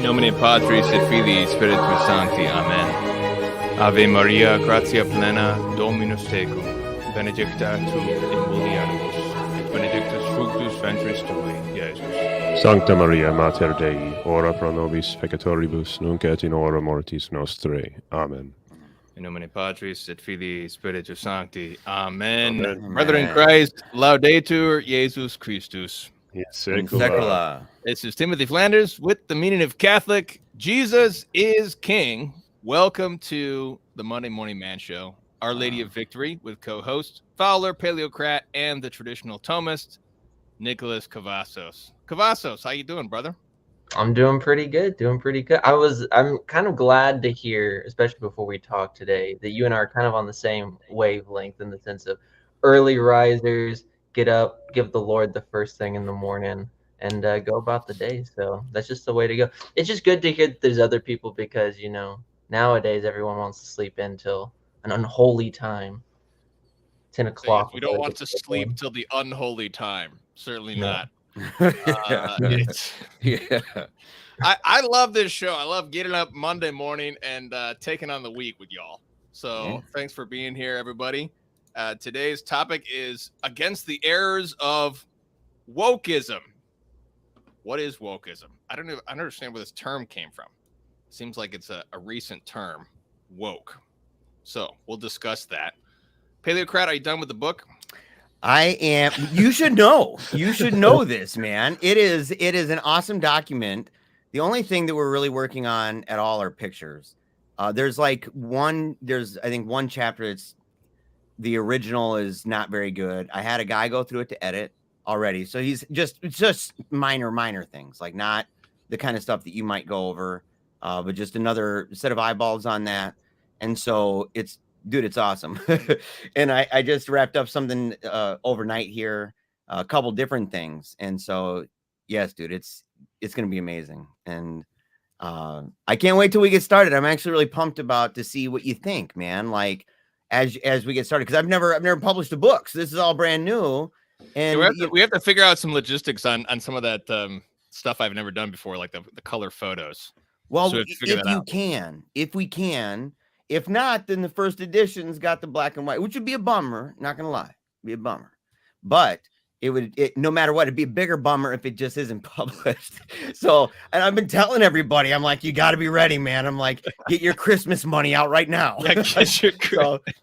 nomine Patris et Filii Spiritus Sancti. Amen. Ave Maria, gratia plena, Dominus tecum, benedicta tu in mulieribus, et benedictus fructus ventris tui, Iesus. Sancta Maria, Mater Dei, ora pro nobis peccatoribus, nunc et in hora mortis nostrae. Amen. In nomine Patris et Filii Spiritus Sancti. Amen. Amen. Brethren in Christ, Laudetur Jesus Christus. In In secula. secula. This is Timothy Flanders with the meaning of Catholic. Jesus is King. Welcome to the Monday Morning Man Show. Our Lady of Victory with co-host Fowler, Paleocrat, and the traditional Thomist, Nicholas Cavazos. Cavazos, how you doing, brother? I'm doing pretty good. I'm kind of glad to hear, especially before we talk today, that you and I are kind of on the same wavelength in the sense of early risers, get up, give the Lord the first thing in the morning, and go about the day. So that's just the way to go. It's just good to hear that there's other people because, you know, nowadays everyone wants to sleep until an unholy time, 10 o'clock. We don't want to sleep till the unholy time. Certainly not. Yeah. I love this show. I love getting up Monday morning and taking on the week with y'all. So thanks for being here, everybody. Today's topic is against the errors of Wokism. What is Wokism? I don't understand where this term came from. Seems like it's a recent term, woke. So we'll discuss that. Paleocrat, are you done with the book? I am. You should know. You should know this, man. It is an awesome document. The only thing that we're really working on at all are pictures. There's I think one chapter that's the original is not very good. I had a guy go through it to edit already. So it's just minor things, like not the kind of stuff that you might go over, but just another set of eyeballs on that. And so it's awesome. And I just wrapped up something overnight here, a couple different things. And so, yes, dude, it's going to be amazing. And I can't wait till we get started. I'm actually really pumped to see what you think, man. Like as we get started, because I've never published a book. So this is all brand new. And we have to figure out some logistics on some of that stuff I've never done before, like the color photos. Well, so if we can. If not, then the first edition's got the black and white, which would be a bummer. Not gonna lie, be a bummer. But no matter what, it'd be a bigger bummer if it just isn't published. So, and I've been telling everybody, I'm like, you got to be ready, man. I'm like, get your Christmas money out right now. Set the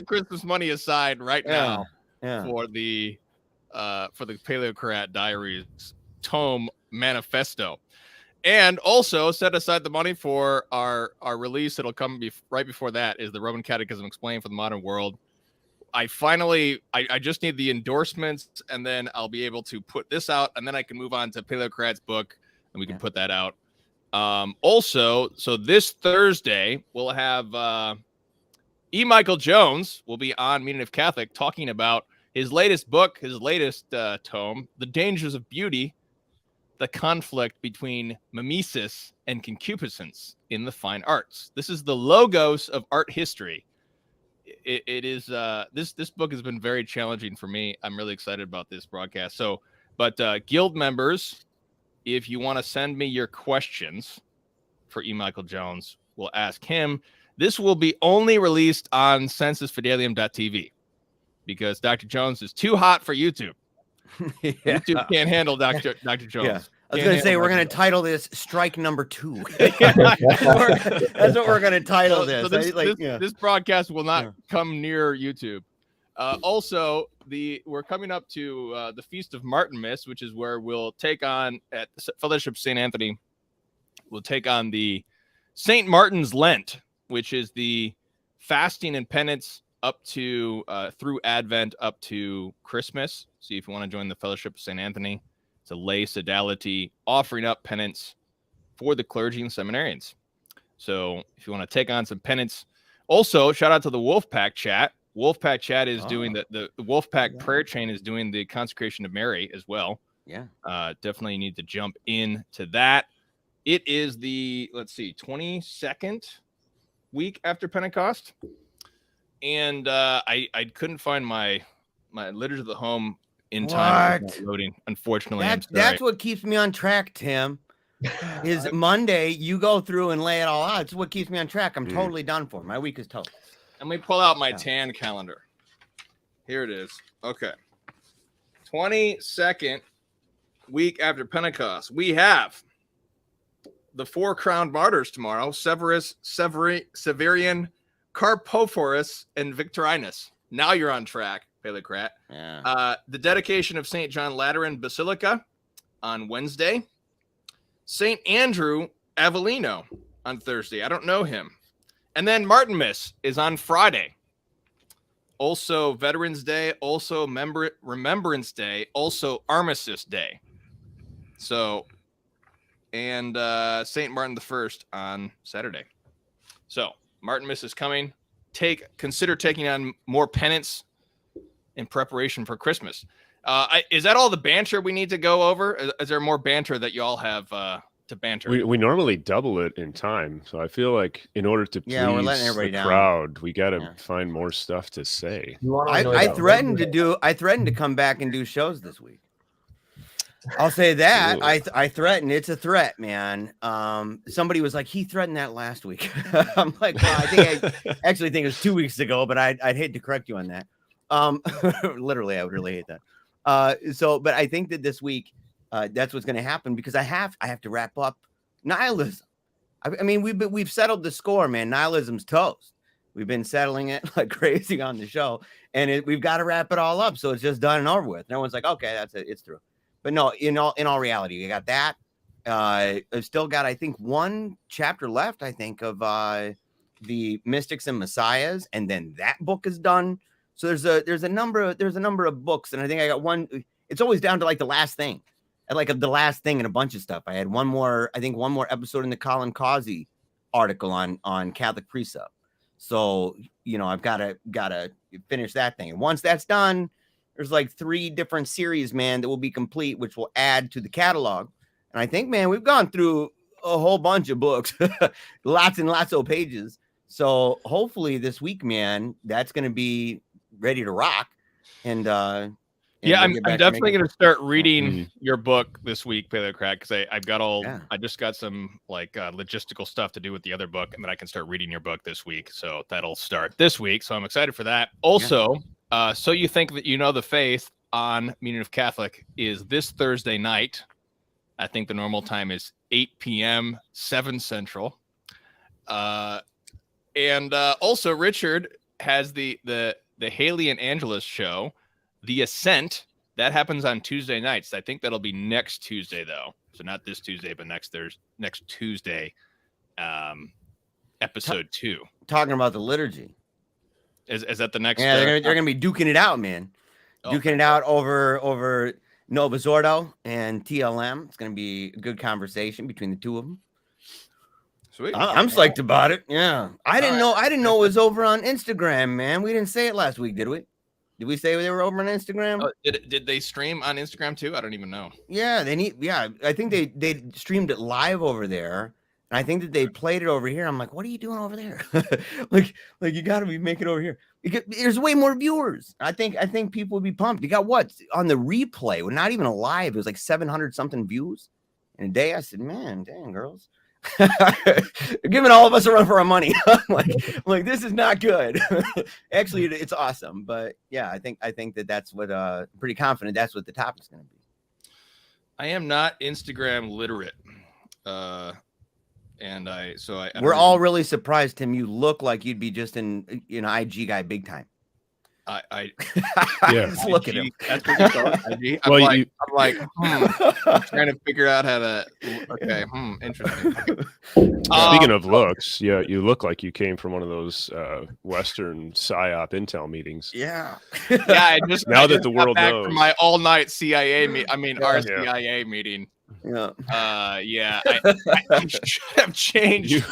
Christmas money aside right now for the Paleocrat Diaries tome manifesto. And also set aside the money for our release. It'll come right before that is the Roman Catechism Explained for the Modern World. I just need the endorsements, and then I'll be able to put this out, and then I can move on to Paleocrat's book, and we can put that out. Also, so this Thursday, we'll have E. Michael Jones will be on Meaning of Catholic talking about his latest book, his latest tome, The Dangers of Beauty, the conflict between mimesis and concupiscence in the fine arts. This is the logos of art history. It is this book has been very challenging for me. I'm really excited about this broadcast. But guild members, if you want to send me your questions for E. Michael Jones, we'll ask him. This will be only released on censusfidelium.tv because Dr. Jones is too hot for YouTube. YouTube can't handle Dr. Jones. Yeah. I was going to say, we're going to title this Strike Number 2. That's what we're going to title this. So this broadcast will not come near YouTube. Also, we're coming up to the Feast of Martinmas, which is where we'll take on at Fellowship St. Anthony. We'll take on the St. Martin's Lent, which is the fasting and penance up to through Advent up to Christmas. So if you want to join the Fellowship of St. Anthony, it's a lay sodality offering up penance for the clergy and seminarians. So if you want to take on some penance, also shout out to the Wolfpack chat. Wolfpack chat is doing the Wolfpack prayer chain is doing the consecration of Mary as well. Yeah. Definitely need to jump into that. It is the 22nd week after Pentecost. And I couldn't find my Liturgy of the Home in time. Loading, unfortunately. That's what keeps me on track, Tim. is Monday. You go through and lay it all out. It's what keeps me on track. I'm totally done for. My week is toast. Let me pull out my tan calendar. Here it is. Okay. 22nd week after Pentecost. We have the 4 crowned martyrs tomorrow: Severus, Severian, Carpophorus, and Victorinus. Now you're on track, Paleocrat. Yeah. The dedication of St. John Lateran Basilica on Wednesday. St. Andrew Avellino on Thursday. I don't know him. And then Martinmas is on Friday. Also Veterans Day, also Remembrance Day, also Armistice Day. So, and St. Martin the First on Saturday. So Martinmas is coming. Consider taking on more penance in preparation for Christmas. Is that all the banter we need to go over? Is there more banter that you all have to banter? We normally double it in time, so I feel like in order to please we're letting everybody the down. crowd, we got to find more stuff to say. I threatened to come back and do shows this week. I'll say that. I threatened. It's a threat, man. Somebody was like, he threatened that last week. I'm like, well, I actually think it was 2 weeks ago, but I'd hate to correct you on that. Literally, I would really hate that. But I think that this week, that's what's going to happen, because I have to wrap up nihilism. I mean, we've settled the score, man. Nihilism's toast. We've been settling it like crazy on the show, and we've got to wrap it all up, so it's just done and over with. And everyone's like, okay, that's it, it's through. But no, in all reality, we got that. I've still got, I think, 1 chapter left, I think, of the Mystics and Messiahs, and then that book is done. So there's a number of books, and I think I got one. It's always down to like the last thing, the last thing and a bunch of stuff. I had one more episode in the Colin Causey article on Catholic precept. So I've got to finish that thing, and once that's done, there's like 3 different series, man, that will be complete, which will add to the catalog. And I think, man, we've gone through a whole bunch of books, lots and lots of pages. So hopefully this week, man, that's going to be ready to rock. And I'm definitely going to start reading your book this week, Paleocrat, because I've got I just got some logistical stuff to do with the other book, and then I can start reading your book this week. So that'll start this week. So I'm excited for that. Also, So You Think That You Know the Faith on Meaning of Catholic is this Thursday night. I think the normal time is 8 p.m., 7 Central. And also Richard has the Haley and Angelus show, The Ascent. That happens on Tuesday nights. I think that'll be next Tuesday, though. So not this Tuesday, but next Tuesday, episode 2. Talking about the liturgy. Is that the next? Yeah, they're gonna be duking it out, man. Duking it out over Nova Zordo and TLM. It's gonna be a good conversation between the two of them. Sweet. I'm psyched about it. Yeah, I didn't know it was over on Instagram, man. We didn't say it last week, did we? Did we say they were over on Instagram? Oh, did they stream on Instagram too? I don't even know. Yeah, I think they streamed it live over there. And I think that they played it over here. I'm like, what are you doing over there? like you got to be making it over here. There's way more viewers. I think people would be pumped. You got what on the replay? Well, not even a live. It was like 700 something views in a day. I said, man, dang, girls, they're giving all of us a run for our money. I'm like, this is not good. Actually, it's awesome. But yeah, I think that's what. I'm pretty confident that's what the topic's going to be. I am not Instagram literate. And we're all really surprised, Tim. You look like you'd be just an IG guy big time. I yeah. Just look at him. That's what you thought, IG? I'm like, trying to figure out how to. Okay, interesting. Speaking of looks, yeah, you look like you came from one of those Western PSYOP intel meetings. Yeah. Yeah. I just the world back knows from my all-night CIA our CIA meeting. Yeah. Yeah. I should have changed.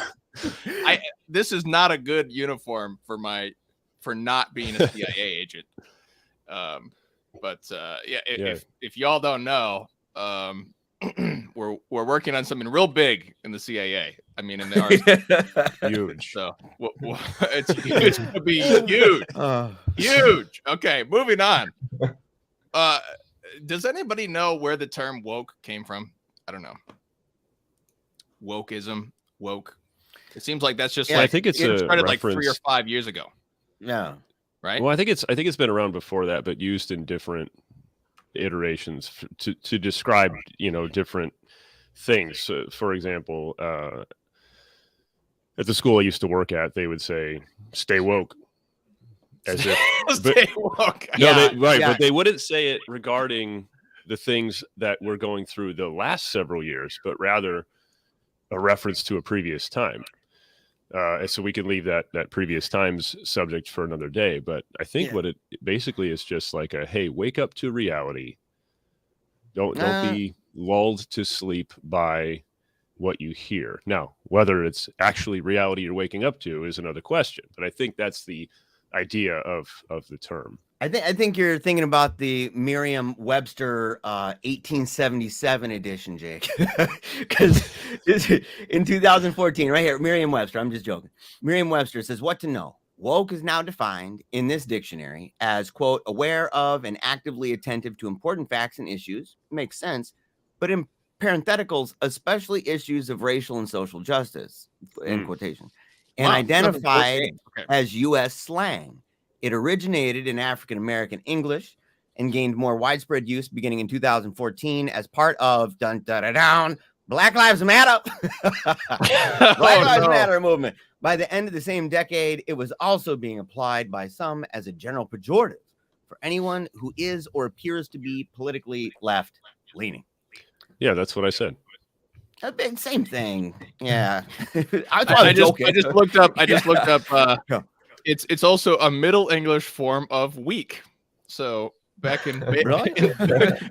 This is not a good uniform for not being a CIA agent. If y'all don't know, we're working on something real big in the CIA. I mean, in the army. Huge. So it's going to be huge. Huge. Okay, moving on. Does anybody know where the term woke came from? I don't know. Wokism, woke. It seems like that's just Yeah, like I think it's it a started reference. like 3 or 5 years ago, Yeah. right? Well, I think it's been around before that, but used in different iterations to describe different things. For example, at the school I used to work at, they would say "stay woke," as if Stay woke. no, Yeah, right, yeah. but they wouldn't say it regarding the things that we're going through the last several years, but rather a reference to a previous time. And so we can leave that previous times subject for another day. But I think what it basically is just like a, hey, wake up to reality. Don't be lulled to sleep by what you hear. Now, whether it's actually reality you're waking up to is another question. But I think that's the idea of the term. I think you're thinking about the Merriam-Webster 1877 edition, Jake, because in 2014, right here, Merriam-Webster. I'm just joking. Merriam-Webster says what to know. Woke is now defined in this dictionary as, quote, aware of and actively attentive to important facts and issues. Makes sense, but in parentheticals, especially issues of racial and social justice, in quotation, and identified as U.S. slang. It originated in African American English and gained more widespread use beginning in 2014 as part of Black Lives Matter. Black Lives Matter movement. By the end of the same decade, it was also being applied by some as a general pejorative for anyone who is or appears to be politically left leaning. Yeah, that's what I said. Same thing. Yeah. I just looked up. It's also a Middle English form of weak. So back in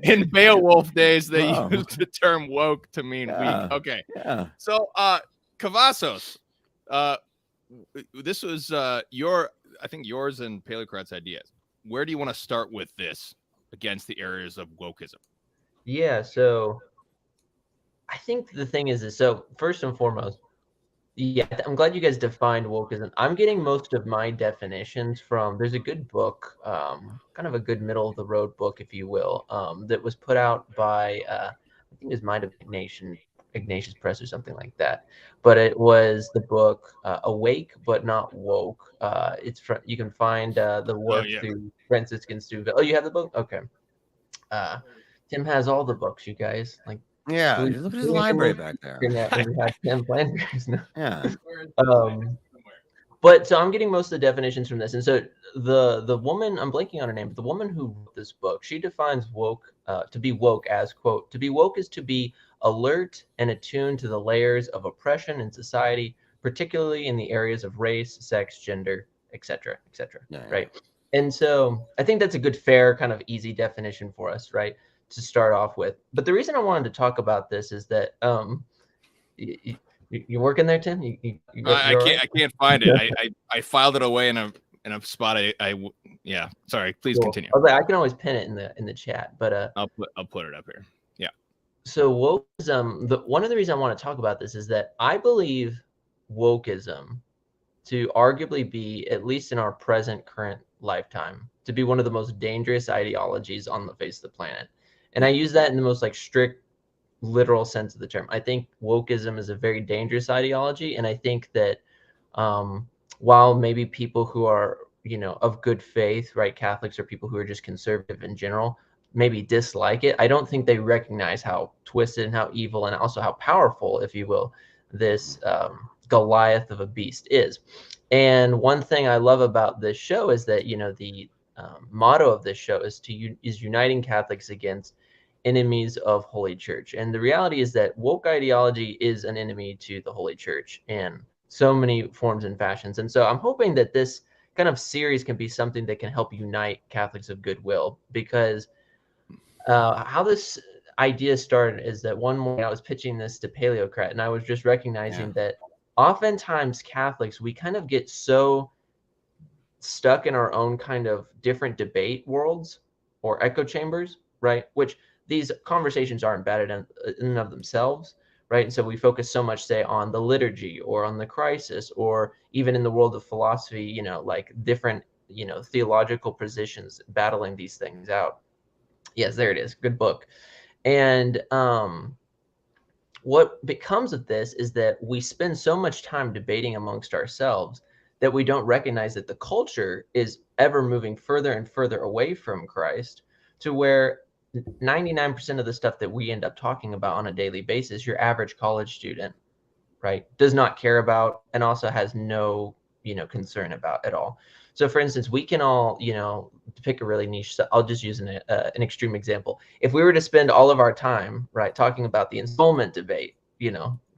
in Beowulf days, they used the term woke to mean weak. Okay. Yeah. So Cavazos, this was I think yours and Paleocrat's ideas. Where do you want to start with this against the areas of wokeism? Yeah, so I think the thing is so first and foremost, yeah, I'm glad you guys defined wokeism. I'm getting most of my definitions from, there's a good book, kind of a good middle of the road book, if you will, that was put out by, I think it might have Ignatius Press or something like that. But it was the book Awake But Not Woke. You can find the work through Franciscan Steuvenville. Oh, you have the book? Okay. Tim has all the books, you guys. Like, yeah, just look at his library back there. Yeah. But so I'm getting most of the definitions from this. And so the woman, I'm blanking on her name, but the woman who wrote this book, she defines woke to be woke as, quote, to be woke is to be alert and attuned to the layers of oppression in society, particularly in the areas of race, sex, gender, etc., etc. Right. And so I think that's a good, fair, kind of easy definition for us, right, to start off with. But the reason I wanted to talk about this is that you working there, Tim? I can't find it. I filed it away in a spot. Yeah. Sorry. Please continue. I can always pin it in the chat, but I'll put it up here. Yeah. So wokeism. One of the reasons I want to talk about this is that I believe wokeism to arguably be, at least in our current lifetime, to be one of the most dangerous ideologies on the face of the planet. And I use that in the most strict, literal sense of the term. I think wokeism is a very dangerous ideology. And I think that while maybe people who are, of good faith, right, Catholics or people who are just conservative in general, maybe dislike it, I don't think they recognize how twisted and how evil and also how powerful, if you will, this Goliath of a beast is. And one thing I love about this show is that, the motto of this show is uniting Catholics against enemies of Holy Church. And the reality is that woke ideology is an enemy to the Holy Church in so many forms and fashions. And so I'm hoping that this kind of series can be something that can help unite Catholics of goodwill, because how this idea started is that one morning I was pitching this to Paleocrat, and I was just recognizing that oftentimes Catholics, we kind of get so stuck in our own kind of different debate worlds or echo chambers, right? Which these conversations aren't bad in and of themselves, right? And so we focus so much, say, on the liturgy or on the crisis, or even in the world of philosophy, different, theological positions battling these things out. Yes, there it is. Good book. And what becomes of this is that we spend so much time debating amongst ourselves that we don't recognize that the culture is ever moving further and further away from Christ, to where 99% of the stuff that we end up talking about on a daily basis, your average college student, right, does not care about, and also has no, concern about at all. So for instance, we can all, to pick a really niche, so I'll just use an extreme example. If we were to spend all of our time, right, talking about the installment debate,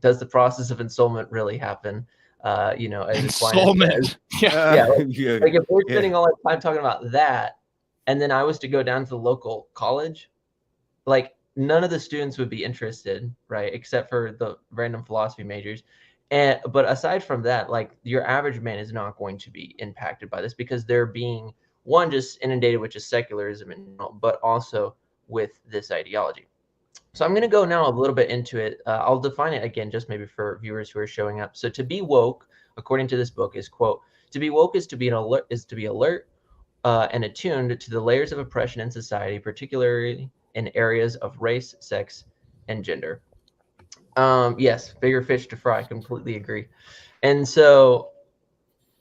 does the process of installment really happen? As Installment. yeah, like if we're spending all our time talking about that, and then I was to go down to the local college, like none of the students would be interested, right, except for the random philosophy majors. But aside from that, like your average man is not going to be impacted by this, because they're being, one, just inundated with just secularism, but also with this ideology. So I'm going to go now a little bit into it. I'll define it again, just maybe for viewers who are showing up. So to be woke, according to this book, is, quote, to be woke is to be alert and attuned to the layers of oppression in society, particularly in areas of race, sex, and gender. Yes, bigger fish to fry. Completely agree. And so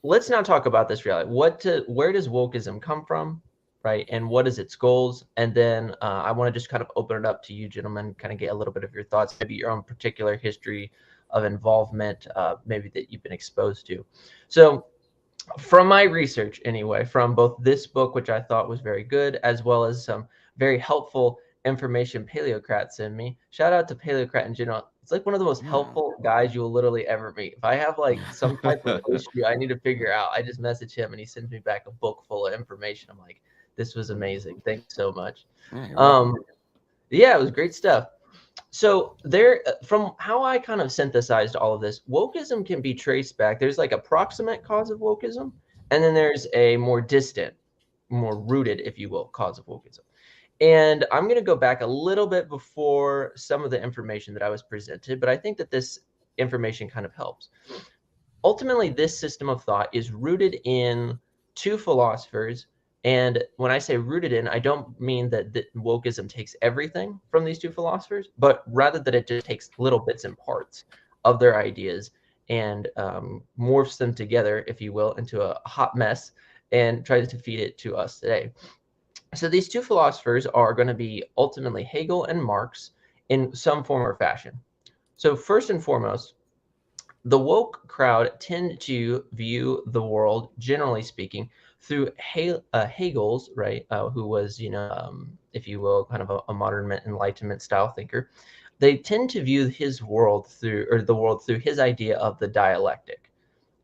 let's now talk about this reality. Where does wokeism come from, right? And what is its goals? And then I want to just kind of open it up to you, gentlemen, kind of get a little bit of your thoughts, maybe your own particular history of involvement, maybe that you've been exposed to. So from my research anyway, from both this book, which I thought was very good, as well as some very helpful information Paleocrat sent me. Shout out to Paleocrat in general. It's like one of the most helpful guys you will literally ever meet. If I have like some type of issue I need to figure out, I just message him and he sends me back a book full of information. I'm like, this was amazing. Thanks so much. Yeah, it was great stuff. So there, from how I kind of synthesized all of this, wokeism can be traced back. There's like a proximate cause of wokeism, and then there's a more distant, more rooted, if you will, cause of wokeism. And I'm going to go back a little bit before some of the information that I was presented, but I think that this information kind of helps. Ultimately, this system of thought is rooted in two philosophers. And when I say rooted in, I don't mean that wokeism takes everything from these two philosophers, but rather that it just takes little bits and parts of their ideas and morphs them together, if you will, into a hot mess and tries to feed it to us today. So these two philosophers are going to be ultimately Hegel and Marx in some form or fashion. So first and foremost, the woke crowd tend to view the world, generally speaking, through Hegel's, right, who was, if you will, kind of a modern Enlightenment style thinker. They tend to view his world through, or the world through his idea of the dialectic.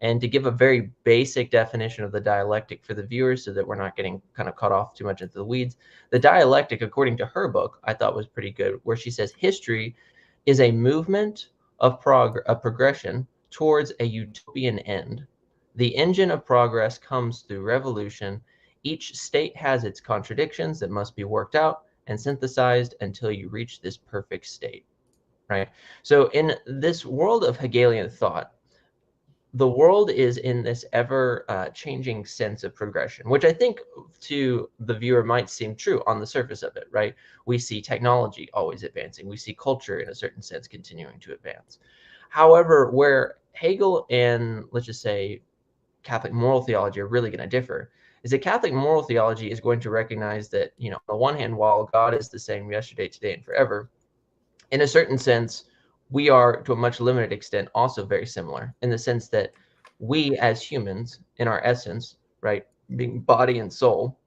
And to give a very basic definition of the dialectic for the viewers so that we're not getting kind of caught off too much into the weeds, the dialectic, according to her book, I thought was pretty good, where she says history is a movement of progression towards a utopian end. The engine of progress comes through revolution. Each state has its contradictions that must be worked out and synthesized until you reach this perfect state, right? So in this world of Hegelian thought, the world is in this ever changing sense of progression, which I think to the viewer might seem true on the surface of it, right? We see technology always advancing. We see culture in a certain sense continuing to advance. However, where Hegel and, let's just say, Catholic moral theology are really going to differ is that Catholic moral theology is going to recognize that, on the one hand, while God is the same yesterday, today, and forever, in a certain sense, we are, to a much limited extent, also very similar in the sense that we as humans, in our essence, right, being body and soul,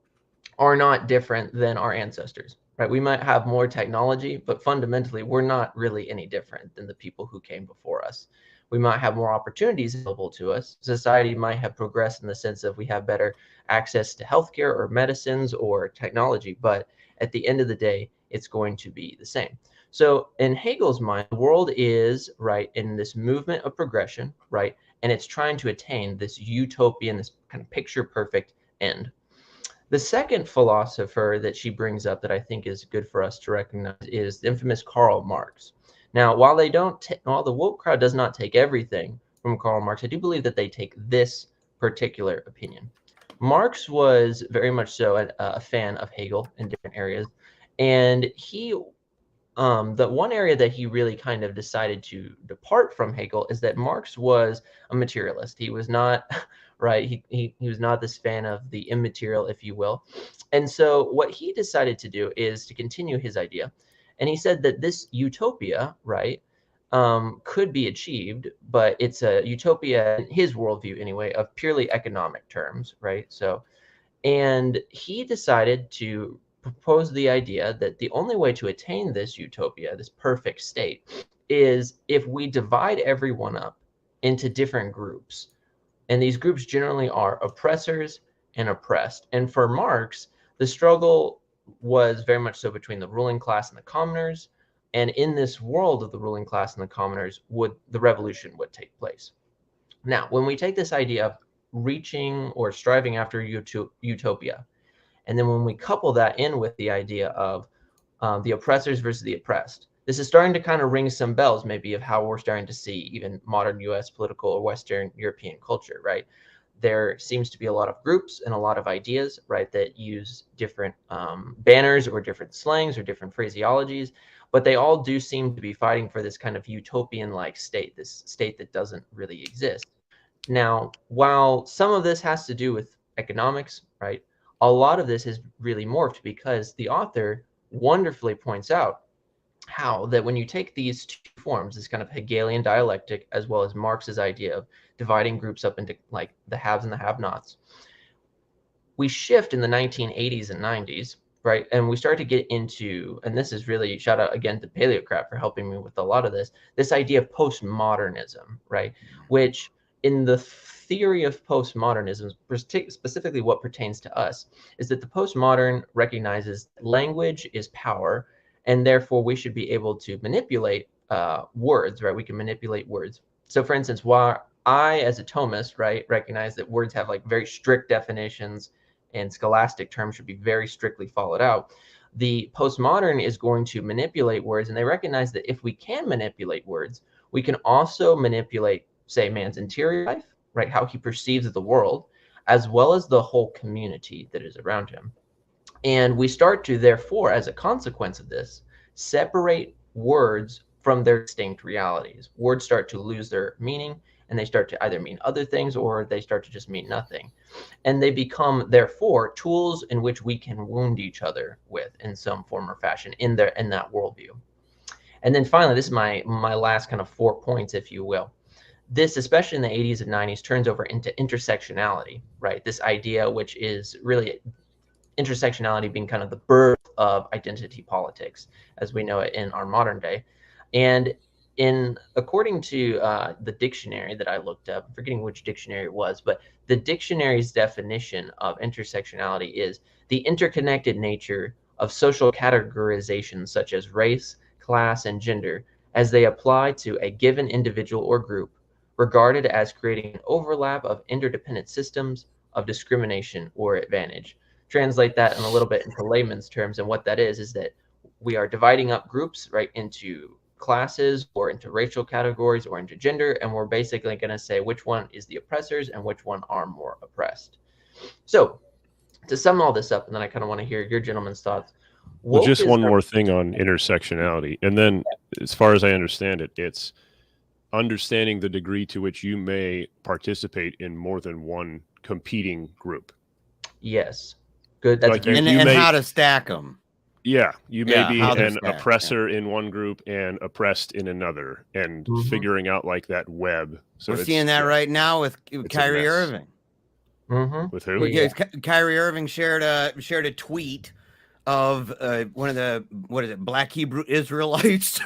are not different than our ancestors, right? We might have more technology, but fundamentally, we're not really any different than the people who came before us. We might have more opportunities available to us. Society might have progressed in the sense of we have better access to healthcare or medicines or technology, but at the end of the day, it's going to be the same. So in Hegel's mind, the world is, right, in this movement of progression, right, and it's trying to attain this utopian, this kind of picture perfect end. The second philosopher that she brings up that I think is good for us to recognize is the infamous Karl Marx. Now, while the woke crowd does not take everything from Karl Marx, I do believe that they take this particular opinion. Marx was very much so a fan of Hegel in different areas, and he the one area that he really kind of decided to depart from Hegel is that Marx was a materialist. He was not, right, he was not this fan of the immaterial, if you will. And so what he decided to do is to continue his idea. And he said that this utopia, right, could be achieved, but it's a utopia, in his worldview anyway, of purely economic terms, right? So, and he decided to propose the idea that the only way to attain this utopia, this perfect state, is if we divide everyone up into different groups. And these groups generally are oppressors and oppressed. And for Marx, the struggle was very much so between the ruling class and the commoners. And in this world of the ruling class and the commoners, the revolution would take place. Now, when we take this idea of reaching or striving after utopia, and then when we couple that in with the idea of the oppressors versus the oppressed, this is starting to kind of ring some bells maybe of how we're starting to see even modern US political or Western European culture, right? There seems to be a lot of groups and a lot of ideas, right, that use different banners or different slangs or different phraseologies, but they all do seem to be fighting for this kind of utopian-like state, this state that doesn't really exist. Now, while some of this has to do with economics, right, a lot of this has really morphed because the author wonderfully points out how that when you take these two forms, this kind of Hegelian dialectic, as well as Marx's idea of dividing groups up into like the haves and the have-nots, we shift in the 1980s and 90s, right? And we start to get into, and this is really shout out again to Paleocrat for helping me with a lot of this idea of postmodernism, right? Which in the theory of postmodernism, specifically what pertains to us, is that the postmodern recognizes language is power, and therefore we should be able to manipulate words, right? We can manipulate words. So for instance, while I, as a Thomist, right, recognize that words have like very strict definitions and scholastic terms should be very strictly followed out, the postmodern is going to manipulate words, and they recognize that if we can manipulate words, we can also manipulate, say, man's interior life, right, how he perceives the world, as well as the whole community that is around him. And we start to, therefore, as a consequence of this, separate words from their distinct realities. Words start to lose their meaning, and they start to either mean other things or they start to just mean nothing. And they become, therefore, tools in which we can wound each other with in some form or fashion in that worldview. And then finally, this is my last kind of 4 points, if you will. This, especially in the 80s and 90s, turns over into intersectionality, right? This idea, which is really intersectionality being kind of the birth of identity politics as we know it in our modern day. And according to the dictionary that I looked up, I'm forgetting which dictionary it was, but the dictionary's definition of intersectionality is the interconnected nature of social categorizations such as race, class, and gender as they apply to a given individual or group, regarded as creating an overlap of interdependent systems of discrimination or advantage. Translate that in a little bit into layman's terms, and what that is that we are dividing up groups, right, into classes or into racial categories or into gender, and we're basically going to say which one is the oppressors and which one are more oppressed. So to sum all this up, and then I kind of want to hear your gentlemen's thoughts. Well, just one more thing on intersectionality, and then as far as I understand it, it's understanding the degree to which you may participate in more than one competing group. Yes. Good. That's like and how to stack them. Yeah, you may be an oppressor in one group and oppressed in another, and figuring out like that web. So we're seeing that right now with Kyrie Irving. With who? Yeah. Kyrie Irving shared a tweet of one of the Black Hebrew Israelites,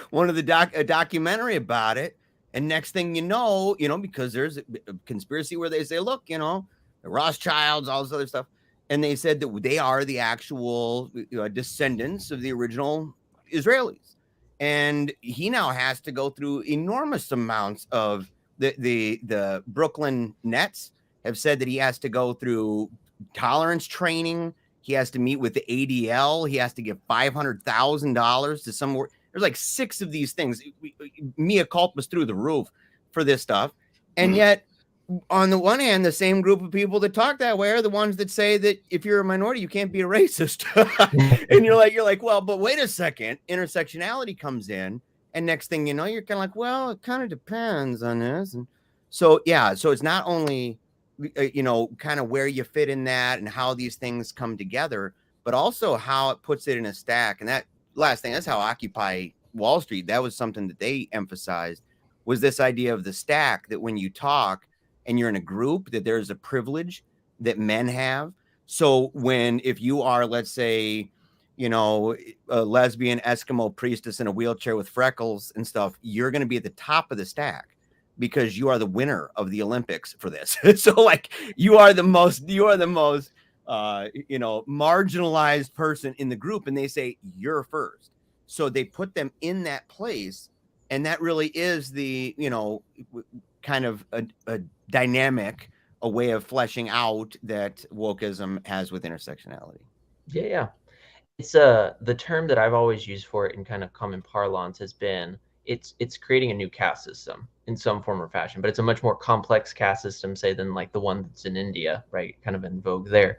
one of the a documentary about it. And next thing you know, because there's a conspiracy where they say, look, the Rothschilds, all this other stuff. And they said that they are the actual descendants of the original Israelis. And he now has to go through enormous amounts of the Brooklyn Nets have said that he has to go through tolerance training. He has to meet with the ADL. He has to give $500,000 to some. There's like 6 of these things. Mea culpa's through the roof for this stuff. And yet on the one hand, the same group of people that talk that way are the ones that say that if you're a minority, you can't be a racist. And you're like, well, but wait a second, intersectionality comes in, and next thing you know, you're kind of like, well, it kind of depends on this. And so, yeah, so it's not only, kind of where you fit in that and how these things come together, but also how it puts it in a stack. And that last thing, that's how Occupy Wall Street, that was something that they emphasized, was this idea of the stack, that when you talk and you're in a group, that there's a privilege that men have. So if you are, let's say, a lesbian Eskimo priestess in a wheelchair with freckles and stuff, you're going to be at the top of the stack because you are the winner of the Olympics for this. So like you are the most marginalized person in the group, and they say you're first. So they put them in that place. And that really is the, kind of a dynamic, a way of fleshing out that wokeism has with intersectionality. Yeah. It's the term that I've always used for it in kind of common parlance has been it's creating a new caste system in some form or fashion, but it's a much more complex caste system, say, than like the one that's in India, right? Kind of in vogue there.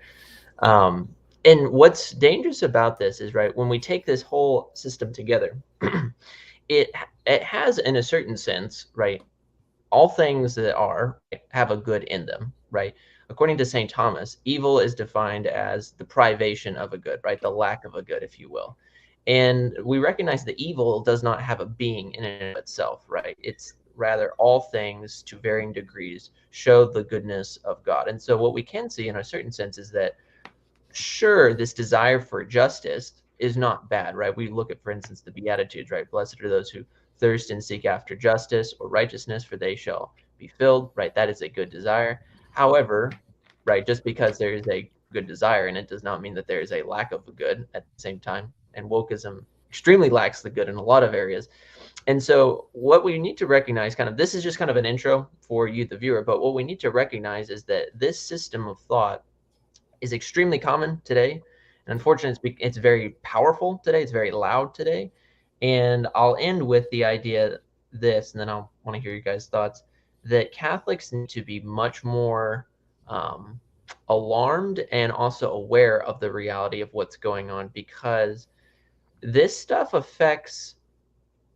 And what's dangerous about this is, right, when we take this whole system together, it has, in a certain sense, right, all things that have a good in them, right? According to St. Thomas, evil is defined as the privation of a good, right? The lack of a good, if you will. And we recognize that evil does not have a being in and of itself, right? It's rather all things to varying degrees show the goodness of God. And so what we can see in a certain sense is that, sure, this desire for justice is not bad, right? We look at, for instance, the Beatitudes, right? Blessed are those who thirst and seek after justice or righteousness, for they shall be filled, right? That is a good desire. However, right, just because there is a good desire in it does not mean that there is a lack of the good at the same time. And wokeism extremely lacks the good in a lot of areas. And so what we need to recognize, this is just kind of an intro for you, the viewer, but what we need to recognize is that this system of thought is extremely common today. And unfortunately, it's very powerful today. It's very loud today. And I'll end with the idea this, and then I'll want to hear you guys' thoughts, that Catholics need to be much more alarmed and also aware of the reality of what's going on, because this stuff affects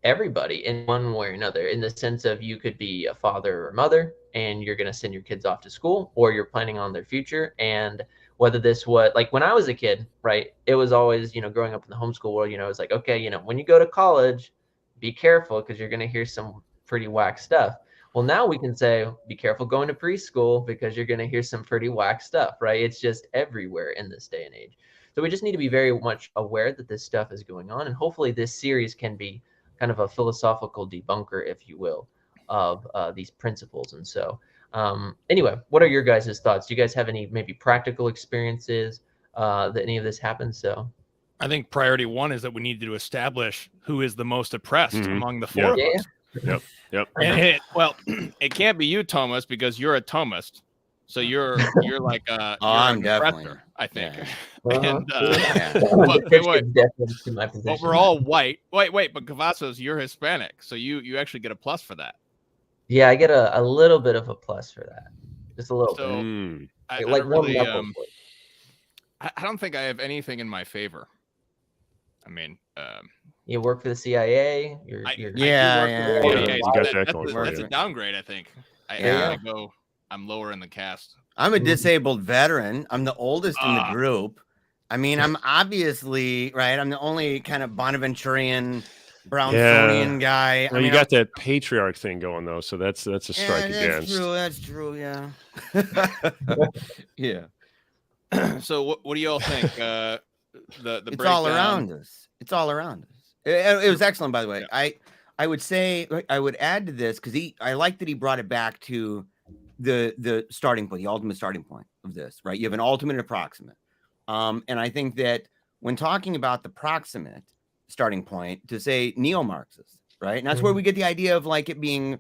everybody in one way or another, in the sense of you could be a father or mother and you're going to send your kids off to school, or you're planning on their future. And whether this was like when I was a kid, right, it was always, growing up in the homeschool world, it's like, okay, when you go to college, be careful because you're going to hear some pretty whack stuff. Well, now we can say, be careful going to preschool because you're going to hear some pretty whack stuff, right? It's just everywhere in this day and age. So we just need to be very much aware that this stuff is going on. And hopefully this series can be kind of a philosophical debunker, if you will, of these principles. And so anyway, what are your guys' thoughts? Do you guys have any maybe practical experiences that any of this happens? So I think priority one is that we need to establish who is the most oppressed among the four of us. Yep. And it can't be you, Thomas, because you're a Thomist. So you're like you're I'm an definitely, oppressor, I think. Yeah. And but but we're all white. Wait, but Cavazos, you're Hispanic, so you actually get a plus for that. Yeah, I get a little bit of a plus for that, just a little So bit. I Like don't one really, level. I don't think I have anything in my favor. I mean, you work for the CIA. I do work for the Yeah. CIA, You so got that going for that's you. a downgrade, I think. I'm lower in the cast. I'm a disabled veteran. I'm the oldest in the group. I mean, I'm obviously, right, I'm the only kind of Bonaventurian, Brownsonian guy. Well, you got that patriarch thing going though, so that's a strike against. That's true. Yeah. Yeah. So what do you all think? The It's all around us. It's all around us. It was excellent, by the way. Yeah. I would say I would add to this because I like that he brought it back to the starting point, the ultimate starting point of this, right? You have an ultimate and approximate. And I think that when talking about the proximate starting point, to say neo-Marxist, right? And that's where we get the idea of like it being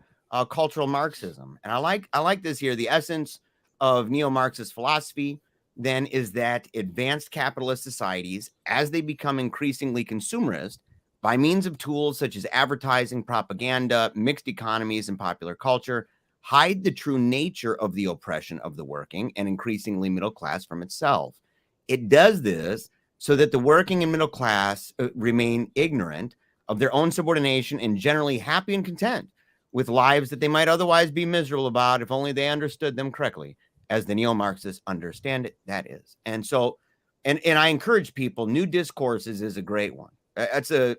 cultural Marxism. And I like this here. The essence of neo-Marxist philosophy then is that advanced capitalist societies, as they become increasingly consumerist, by means of tools such as advertising, propaganda, mixed economies, and popular culture, hide the true nature of the oppression of the working and increasingly middle class from itself. It does this so that the working and middle class remain ignorant of their own subordination and generally happy and content with lives that they might otherwise be miserable about if only they understood them correctly, as the neo-Marxists understand it, that is. And so, and I encourage people, New Discourses is a great one. It's a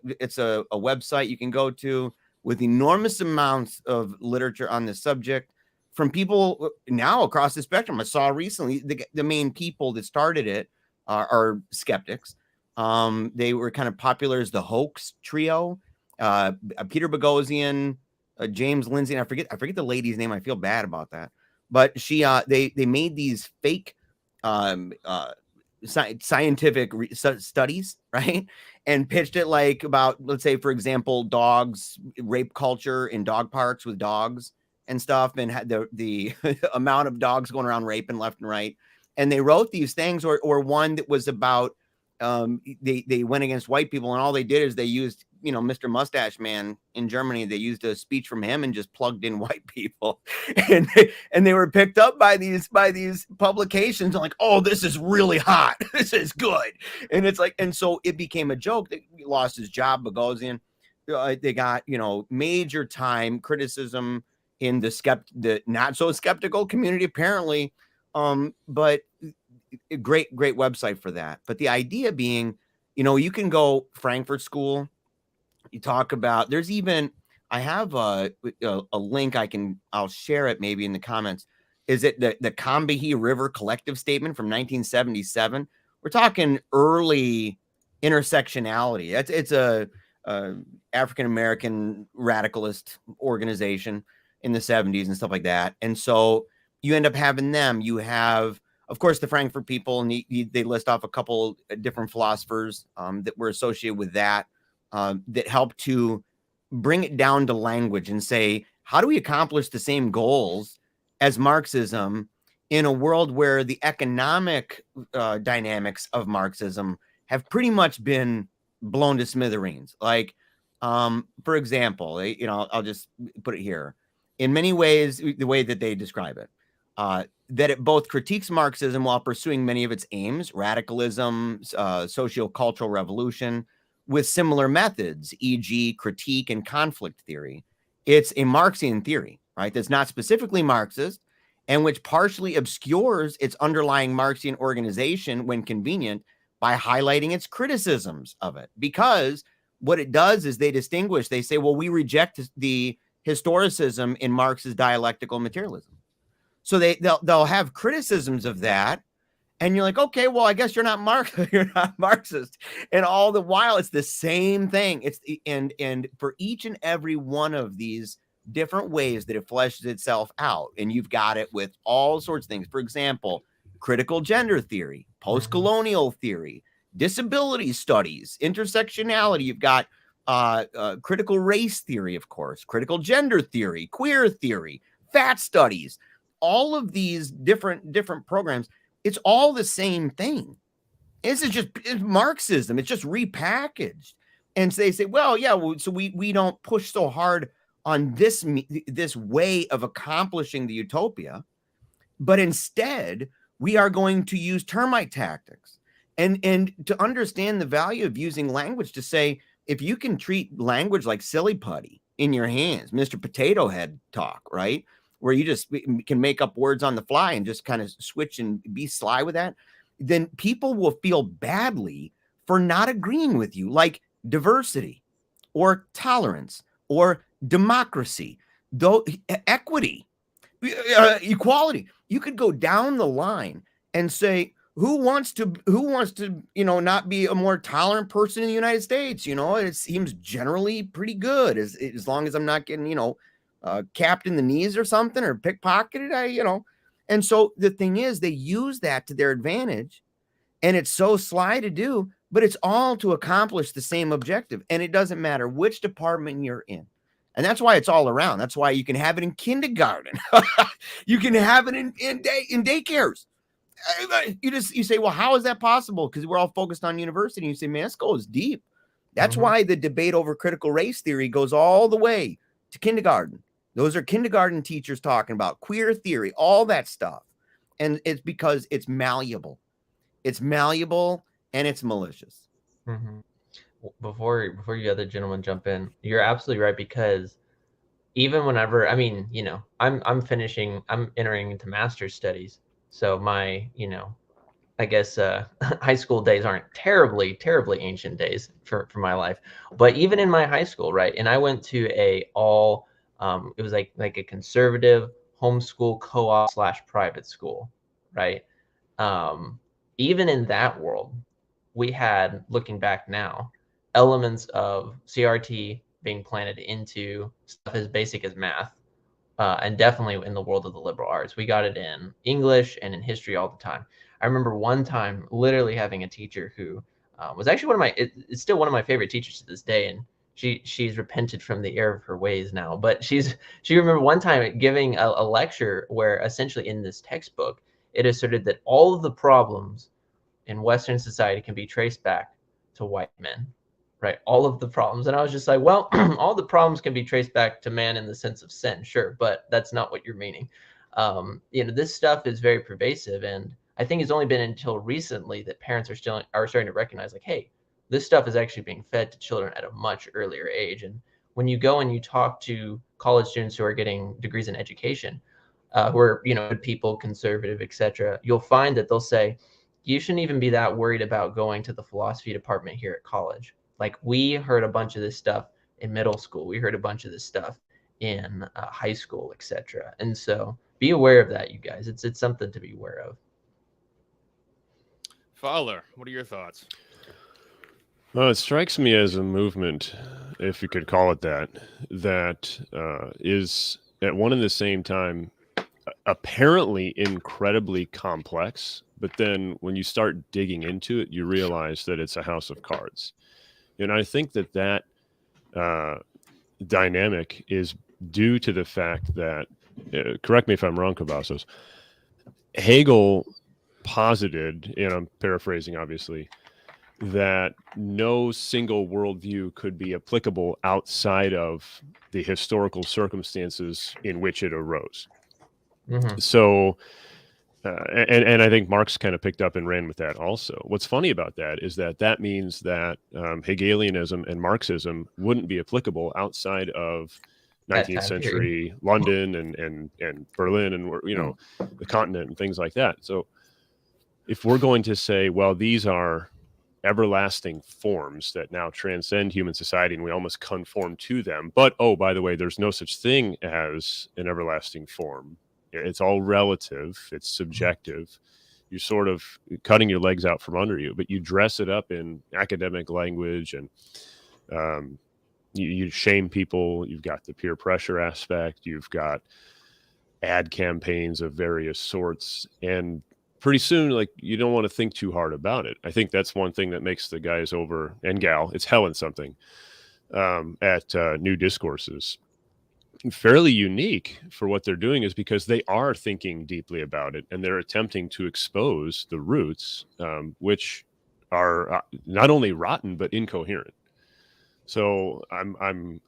website you can go to with enormous amounts of literature on this subject from people now across the spectrum. I saw recently the main people that started it are skeptics. They were kind of popular as the hoax trio, Peter Boghossian, James Lindsay, and I forget the lady's name. I feel bad about that, but she they made these fake scientific studies, right, and pitched it like about, let's say, for example, dogs, rape culture in dog parks with dogs and stuff, and had the amount of dogs going around raping left and right. And they wrote these things, or one that was about they went against white people, and all they did is they used, Mr. Mustache Man in Germany. They used a speech from him and just plugged in white people, and they were picked up by these publications, like, oh, this is really hot, this is good, and it's like, and so it became a joke. That he lost his job, Boghossian. They got major time criticism in the not so skeptical community, apparently. But a great website for that. But the idea being, you can go Frankfurt School. You talk about, there's even, I have a link I'll share it maybe in the comments. Is it the Combahee River Collective Statement from 1977? We're talking early intersectionality. It's a African-American radicalist organization in the 70s and stuff like that. And so you end up having them. You have, of course, the Frankfurt people, and they list off a couple different philosophers that were associated with that helped to bring it down to language and say, how do we accomplish the same goals as Marxism in a world where the economic dynamics of Marxism have pretty much been blown to smithereens? Like, for example, I'll just put it here. In many ways, the way that they describe it, that it both critiques Marxism while pursuing many of its aims, radicalism, socio-cultural revolution, with similar methods, e.g. critique and conflict theory. It's a Marxian theory, right, that's not specifically Marxist, and which partially obscures its underlying Marxian organization when convenient by highlighting its criticisms of it. Because what it does is they say, well, we reject the historicism in Marx's dialectical materialism. So they'll have criticisms of that, and you're like, okay, well, I guess you're not Marxist. And all the while, it's the same thing. It's and for each and every one of these different ways that it fleshes itself out, and you've got it with all sorts of things. For example, critical gender theory, post-colonial theory, disability studies, intersectionality. You've got critical race theory, of course, critical gender theory, queer theory, fat studies. All of these different programs, it's all the same thing. It's Marxism. It's just repackaged. And so they say, well, yeah, so we don't push so hard on this way of accomplishing the utopia, but instead we are going to use termite tactics. And to understand the value of using language, to say, if you can treat language like silly putty in your hands, Mr. Potato Head talk, right? Where you just can make up words on the fly and just kind of switch and be sly with that, then people will feel badly for not agreeing with you, like diversity or tolerance or democracy, equity, equality. You could go down the line and say, who wants to, not be a more tolerant person in the United States? It seems generally pretty good as long as I'm not getting, capped in the knees or something, or pickpocketed, And so the thing is, they use that to their advantage, and it's so sly to do, but it's all to accomplish the same objective. And it doesn't matter which department you're in. And that's why it's all around. That's why you can have it in kindergarten. You can have it in daycares. You say, well, how is that possible? Because we're all focused on university. And you say, man, this goes deep. That's why the debate over critical race theory goes all the way to kindergarten. Those are kindergarten teachers talking about queer theory, all that stuff. And it's because it's malleable. It's malleable and it's malicious. Mm-hmm. Before you other gentlemen jump in, you're absolutely right, because even whenever, I mean, I'm entering into master's studies. So my, I guess high school days aren't terribly ancient days for my life. But even in my high school, right? And I went to it was like a conservative homeschool co-op / private school, right? Even in that world, we had, looking back now, elements of CRT being planted into stuff as basic as math. And definitely in the world of the liberal arts. We got it in English and in history all the time. I remember one time literally having a teacher who was actually it's still one of my favorite teachers to this day. And she's repented from the error of her ways now. But she remember one time giving a lecture where essentially in this textbook, it asserted that all of the problems in Western society can be traced back to white men. Right, all of the problems. And I was just like, well, all the problems can be traced back to man in the sense of sin, sure, but that's not what you're meaning. This stuff is very pervasive, and I think it's only been until recently that parents are starting to recognize, like, hey, this stuff is actually being fed to children at a much earlier age. And when you go and you talk to college students who are getting degrees in education, who are good people, conservative, etc., you'll find that they'll say, you shouldn't even be that worried about going to the philosophy department here at college. Like, we heard a bunch of this stuff in middle school. We heard a bunch of this stuff in high school, etc. And so be aware of that, you guys. It's something to be aware of. Fowler, what are your thoughts? Well, it strikes me as a movement, if you could call it that, that is at one and the same time apparently incredibly complex. But then when you start digging into it, you realize that it's a house of cards. And I think that dynamic is due to the fact that, correct me if I'm wrong, Cavazos, Hegel posited, and I'm paraphrasing obviously, that no single worldview could be applicable outside of the historical circumstances in which it arose. Mm-hmm. So, and I think Marx kind of picked up and ran with that also. What's funny about that is that means that Hegelianism and Marxism wouldn't be applicable outside of 19th century London and Berlin and the continent and things like that. So if we're going to say, well, these are everlasting forms that now transcend human society and we almost conform to them, but oh, by the way, there's no such thing as an everlasting form. It's all relative. It's subjective. You're sort of cutting your legs out from under you, but you dress it up in academic language and you shame people. You've got the peer pressure aspect. You've got ad campaigns of various sorts. And pretty soon, like, you don't want to think too hard about it. I think that's one thing that makes the guys over, and gal, it's hell and something, at New Discourses fairly unique for what they're doing, is because they are thinking deeply about it and they're attempting to expose the roots, which are not only rotten but incoherent. So I'm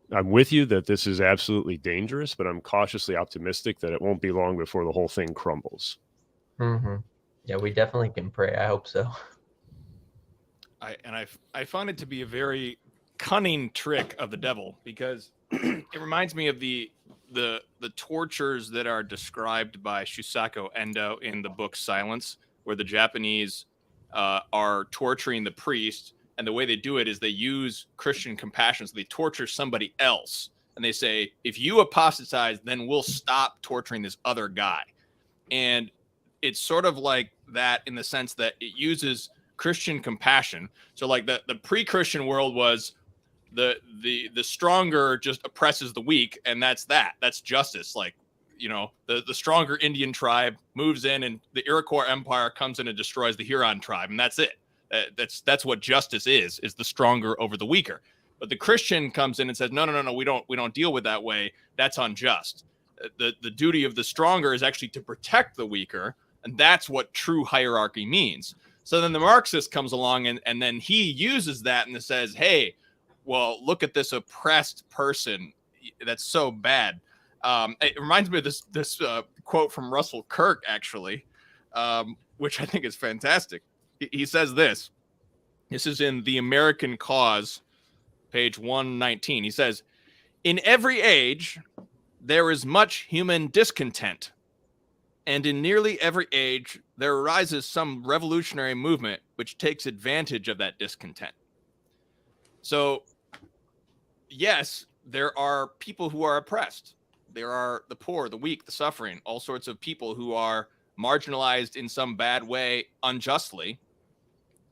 with you that this is absolutely dangerous, but I'm cautiously optimistic that it won't be long before the whole thing crumbles. Mm-hmm. Yeah, we definitely can pray. I hope so. I find it to be a very cunning trick of the devil, because it reminds me of the tortures that are described by Shusaku Endo in the book Silence, where the Japanese are torturing the priest, and the way they do it is they use Christian compassion. So they torture somebody else, and they say, if you apostatize, then we'll stop torturing this other guy. And it's sort of like that in the sense that it uses Christian compassion. So like the pre-Christian world was the stronger just oppresses the weak, and that's justice. Like, the stronger Indian tribe moves in, and the Iroquois Empire comes in and destroys the Huron tribe, and that's it. That's what justice is the stronger over the weaker. But the Christian comes in and says, no, we don't deal with that way. That's unjust. The duty of the stronger is actually to protect the weaker, and that's what true hierarchy means. So then the Marxist comes along and then he uses that and says, hey, well, look at this oppressed person. that's so bad. It reminds me of this quote from Russell Kirk, actually, which I think is fantastic. He says this. This is in The American Cause, page 119. He says, "In every age, there is much human discontent. And in nearly every age, there arises some revolutionary movement which takes advantage of that discontent." So, yes, there are people who are oppressed. There are the poor, the weak, the suffering, all sorts of people who are marginalized in some bad way unjustly.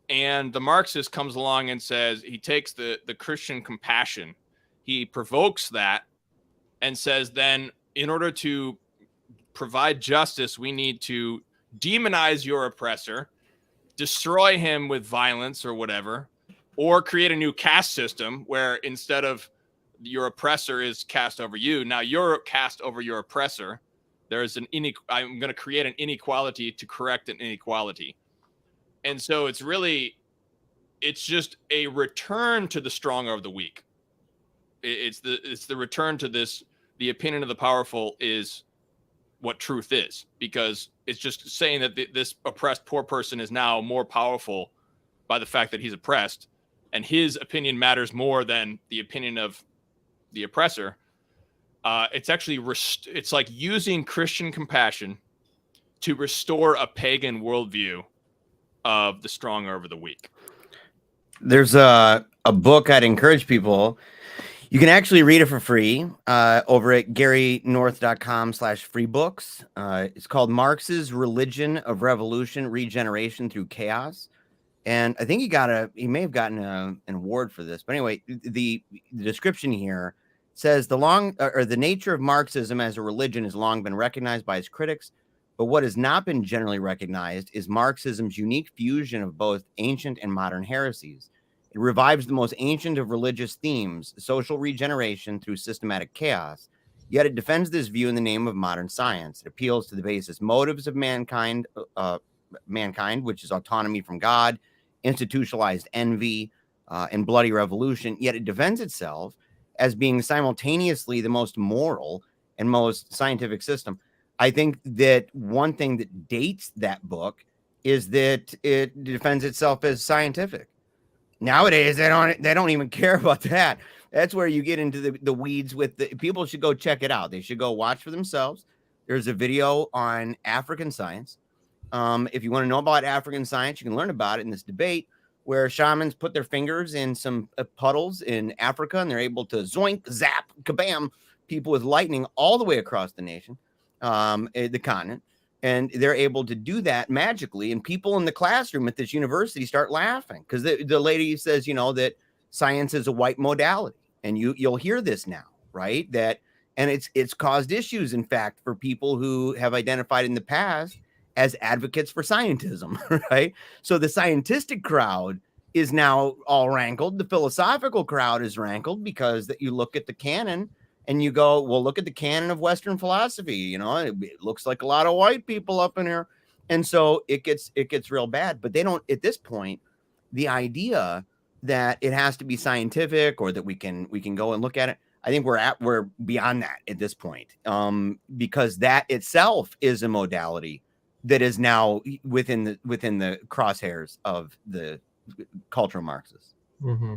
And the Marxist comes along and says, he takes the Christian compassion, he provokes that and says, then in order to provide justice, we need to demonize your oppressor, destroy him with violence or whatever, or create a new caste system where instead of your oppressor is cast over you, now you're cast over your oppressor. There's I'm going to create an inequality to correct an inequality. And so it's just a return to the strong over the weak. It's the return to this. The opinion of the powerful is what truth is, because it's just saying that this oppressed poor person is now more powerful by the fact that he's oppressed, and his opinion matters more than the opinion of the oppressor. It's actually it's like using Christian compassion to restore a pagan worldview of the strong over the weak. There's a book I'd encourage people. You can actually read it for free over at GaryNorth.com/free books. It's called Marx's Religion of Revolution, Regeneration Through Chaos. And I think he may have gotten an award for this. But anyway, the description here says the nature of Marxism as a religion has long been recognized by its critics. But what has not been generally recognized is Marxism's unique fusion of both ancient and modern heresies. It revives the most ancient of religious themes, social regeneration through systematic chaos. Yet it defends this view in the name of modern science. It appeals to the basest motives of mankind, which is autonomy from God, institutionalized envy, and bloody revolution. Yet it defends itself as being simultaneously the most moral and most scientific system. I think that one thing that dates that book is that it defends itself as scientific. Nowadays, they don't even care about that. That's where you get into the weeds with the people. Should go check it out. They should go watch for themselves. There's a video on African science. If you want to know about African science, you can learn about it in this debate where shamans put their fingers in some puddles in Africa and they're able to zoink, zap, kabam, people with lightning all the way across the nation, the continent. And they're able to do that magically. And people in the classroom at this university start laughing because the lady says, that science is a white modality. And you'll hear this now, right? And it's caused issues, in fact, for people who have identified in the past as advocates for scientism, right? So the scientific crowd is now all rankled. The philosophical crowd is rankled because that you look at the canon and you go, well, look at the canon of Western philosophy. It looks like a lot of white people up in here. And so it gets real bad. But they don't, at this point, the idea that it has to be scientific or that we can go and look at it, I think we're beyond that at this point, because that itself is a modality that is now within the crosshairs of the cultural Marxists. Mm-hmm.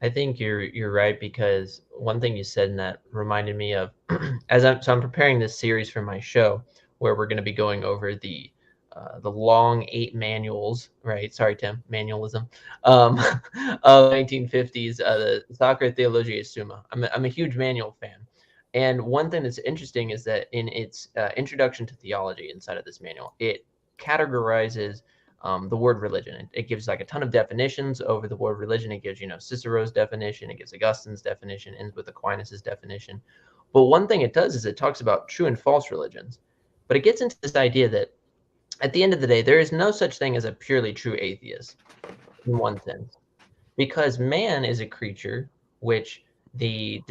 I think you're right, because one thing you said in that reminded me of I'm preparing this series for my show where we're going to be going over the long 8 manuals, right? Sorry, Tim, manualism, of 1950s, the Sacra Theologia Summa. I'm a huge manual fan. And one thing that's interesting is that in its introduction to theology inside of this manual, it categorizes the word religion. It gives like a ton of definitions over the word religion. It gives, Cicero's definition. It gives Augustine's definition, ends with Aquinas's definition. But one thing it does is it talks about true and false religions. But it gets into this idea that at the end of the day, there is no such thing as a purely true atheist in one sense, because man is a creature which the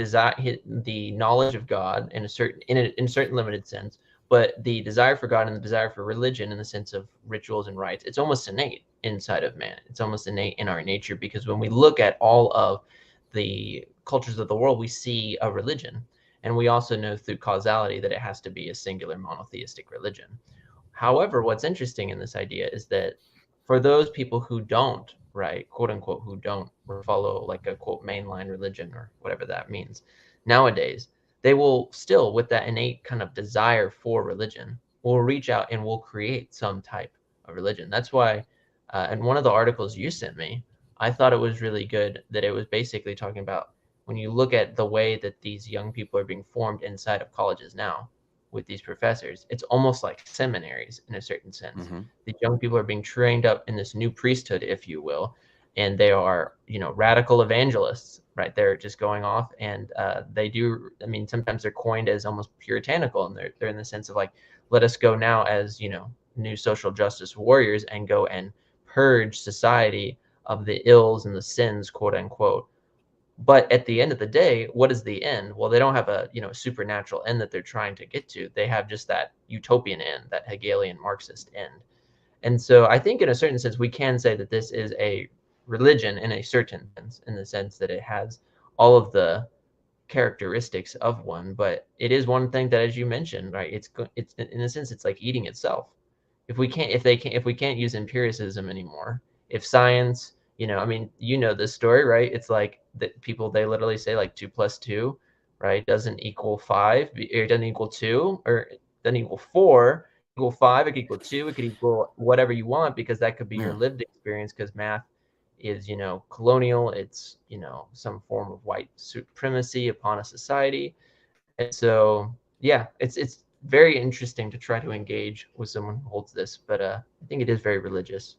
knowledge of God in a certain limited sense, but the desire for God and the desire for religion in the sense of rituals and rites, it's almost innate inside of man. It's almost innate in our nature, because when we look at all of the cultures of the world, we see a religion. And we also know through causality that it has to be a singular monotheistic religion. However, what's interesting in this idea is that for those people who don't, right, quote unquote, who don't follow like a quote mainline religion or whatever that means nowadays, they will still, with that innate kind of desire for religion, will reach out and will create some type of religion. That's why in one of the articles you sent me, I thought it was really good that it was basically talking about when you look at the way that these young people are being formed inside of colleges now with these professors, it's almost like seminaries in a certain sense. Mm-hmm. The young people are being trained up in this new priesthood, if you will, and they are, radical evangelists, right? They're just going off and they do. I mean, sometimes they're coined as almost puritanical, and they're in the sense of like, let us go now as new social justice warriors and go and purge society of the ills and the sins, quote unquote. But at the end of the day, what is the end? Well, they don't have a supernatural end that they're trying to get to. They have just that utopian end, that Hegelian Marxist end. And so I think in a certain sense, we can say that this is a religion in a certain sense, in the sense that it has all of the characteristics of one. But it is one thing that, as you mentioned, right, it's in a sense, it's like eating itself. If we can't use empiricism anymore, if science, I mean, this story, right? It's like that people, they literally say like 2 + 2, right, doesn't equal 5, or it doesn't equal 2, or it doesn't equal 4, equal 5, it could equal 2, it could equal whatever you want, because that could be your lived experience, because math is, colonial, it's, some form of white supremacy upon a society. And so, yeah, it's very interesting to try to engage with someone who holds this, but I think it is very religious.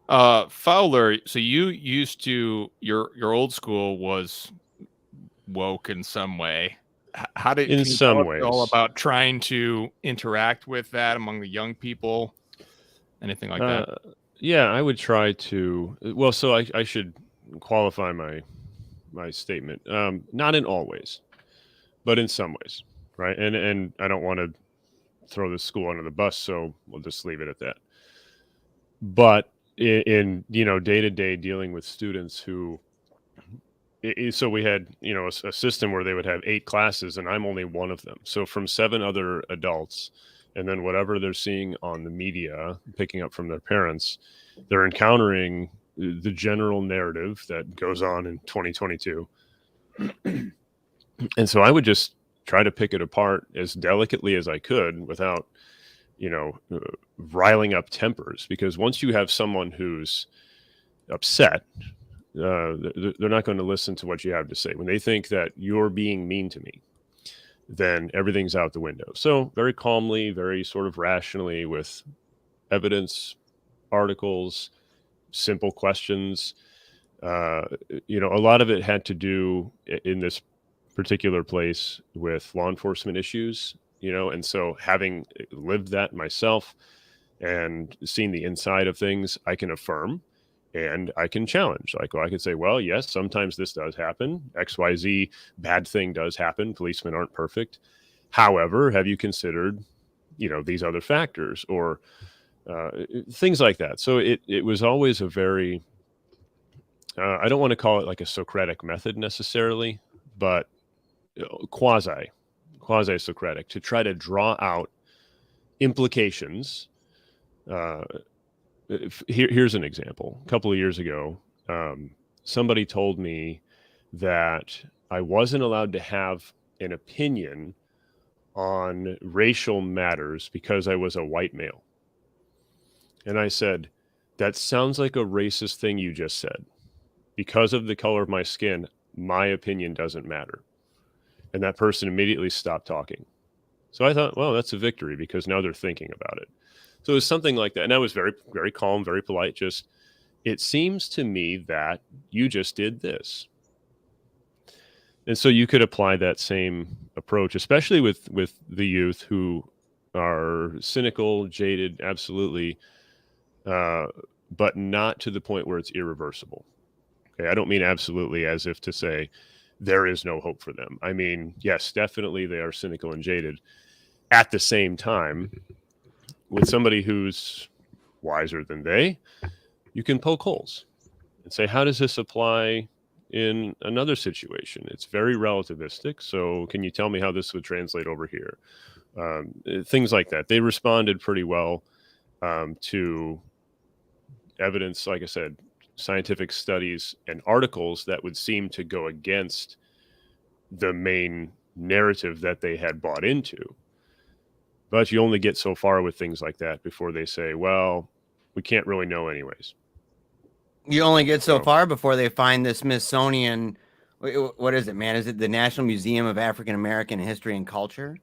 Fowler, so you used to, your old school was woke in some way. How did in some ways all about trying to interact with that among the young people? Anything like that? Yeah, I would try to. Well, so I should qualify my statement. Not in all ways, but in some ways, right? And I don't want to throw the school under the bus, so we'll just leave it at that. But in day-to-day dealing with students who, so we had a system where they would have 8 classes, and I'm only one of them. So from 7 other adults, and then whatever they're seeing on the media, picking up from their parents, they're encountering the general narrative that goes on in 2022. And so I would just try to pick it apart as delicately as I could without, riling up tempers. Because once you have someone who's upset, they're not going to listen to what you have to say. When they think that you're being mean to me, then everything's out the window. So very calmly, very sort of rationally, with evidence, articles, simple questions. A lot of it had to do in this particular place with law enforcement issues, and so having lived that myself and seen the inside of things, I can affirm and I can challenge. Like, well, I could say, well, yes, sometimes this does happen. XYZ bad thing does happen. Policemen aren't perfect. However, have you considered, these other factors, or things like that? So it was always a very, I don't want to call it like a Socratic method necessarily, but quasi-Socratic, to try to draw out implications. Here's an example. A couple of years ago, somebody told me that I wasn't allowed to have an opinion on racial matters because I was a white male. And I said, that sounds like a racist thing you just said. Because of the color of my skin, my opinion doesn't matter. And that person immediately stopped talking. So I thought, well, that's a victory, because now they're thinking about it. So it was something like that. And I was very, very calm, very polite. Just, it seems to me that you just did this. And so you could apply that same approach, especially with the youth who are cynical, jaded, absolutely, but not to the point where it's irreversible. Okay, I don't mean absolutely as if to say there is no hope for them. I mean, yes, definitely they are cynical and jaded. At the same time, with somebody who's wiser than they, you can poke holes and say, how does this apply in another situation. It's very relativistic. So can you tell me how this would translate over here? Things like that. They responded pretty well to evidence, like I said, scientific studies and articles that would seem to go against the main narrative that they had bought into. But you only get so far with things like that before they say, well, we can't really know anyways. You only get so far before they find the Smithsonian. What is it, man? Is it the National Museum of African American History and Culture,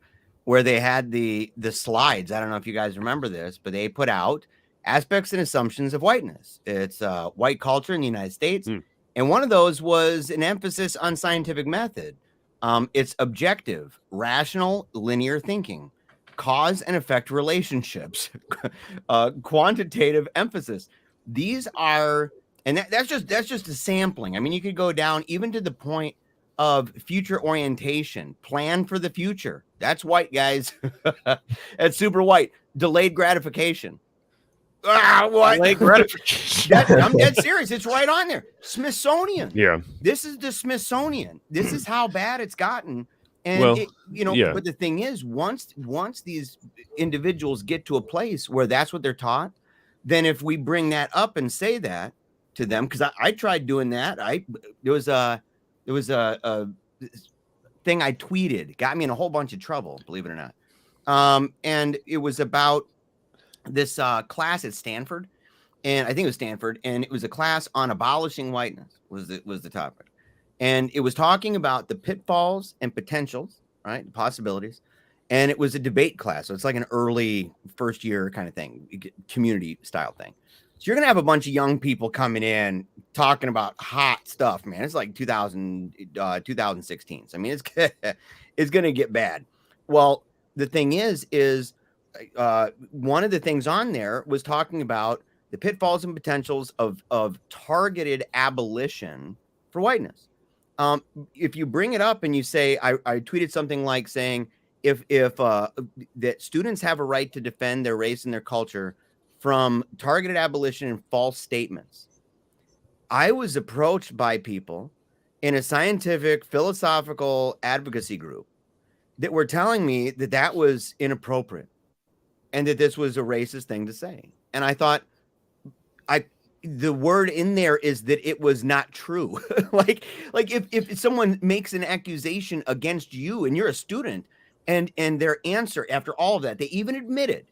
where they had the slides? I don't know if you guys remember this, but they put out aspects and assumptions of whiteness. It's white culture in the United States. And one of those was an emphasis on scientific method. It's objective, rational, linear thinking, cause and effect relationships, quantitative emphasis. These are, and that's just a sampling. I mean, you could go down even to the point of future orientation, plan for the future. That's white, guys. That's super white. Delayed gratification. What? Delayed gratification. I'm dead serious. It's right on there. Smithsonian. Yeah. This is the Smithsonian. This is how bad it's gotten. And well, but the thing is, once these individuals get to a place where that's what they're taught, then if we bring that up and say that to them, because I tried doing that. There was a thing I tweeted, got me in a whole bunch of trouble, believe it or not. And it was about this class at Stanford, and I think it was Stanford, and it was a class on abolishing whiteness was the topic. And it was talking about the pitfalls and potentials, right? The possibilities. And it was a debate class. So it's like an early first year kind of thing, community style thing. So you're going to have a bunch of young people coming in talking about hot stuff, man. It's like 2016. So, I mean, it's going to get bad. Well, the thing is one of the things on there was talking about the pitfalls and potentials of targeted abolition for whiteness. If you bring it up and you say, I tweeted something like saying, if that students have a right to defend their race and their culture from targeted abolition and false statements. I was approached by people in a scientific philosophical advocacy group that were telling me that that was inappropriate and that this was a racist thing to say. And I thought, the word in there is that it was not true. like if someone makes an accusation against you and you're a student, and their answer after all of that, they even admitted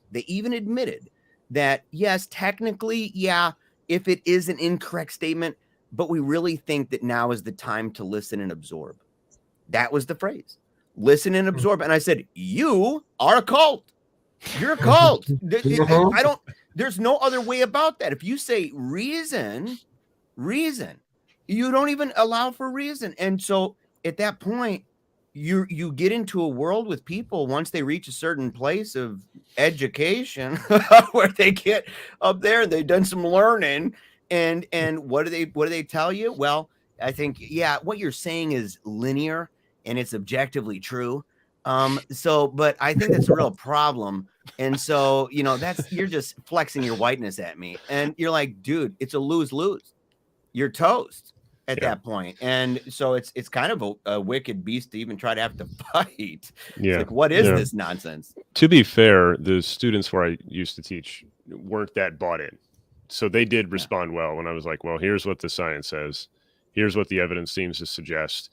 that yes, technically, yeah, if it is an incorrect statement, but we really think that now is the time to listen and absorb. That was the phrase. Listen and absorb. And I said, you are a cult. You're a cult. There's no other way about that. If you say reason, you don't even allow for reason. And so at that point, you get into a world with people once they reach a certain place of education where they get up there and they've done some learning. And what do they tell you? Well, I think, yeah, what you're saying is linear and it's objectively true. But I think that's a real problem. And so, you're just flexing your whiteness at me. And you're like, dude, it's a lose-lose. You're toast at that point. And so it's kind of a wicked beast to even try to have to fight. Yeah. It's like, what is this nonsense? To be fair, the students where I used to teach weren't that bought in. So they did respond well when I was like, well, here's what the science says. Here's what the evidence seems to suggest.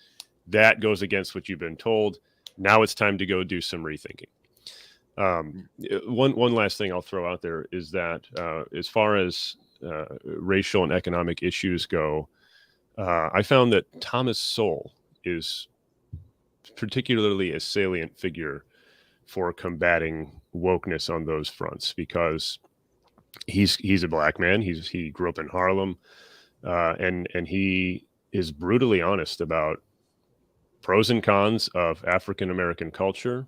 That goes against what you've been told. Now it's time to go do some rethinking. One last thing I'll throw out there is that as far as racial and economic issues go, I found that Thomas Sowell is particularly a salient figure for combating wokeness on those fronts because he's a black man. He grew up in Harlem, and he is brutally honest about pros and cons of African American culture,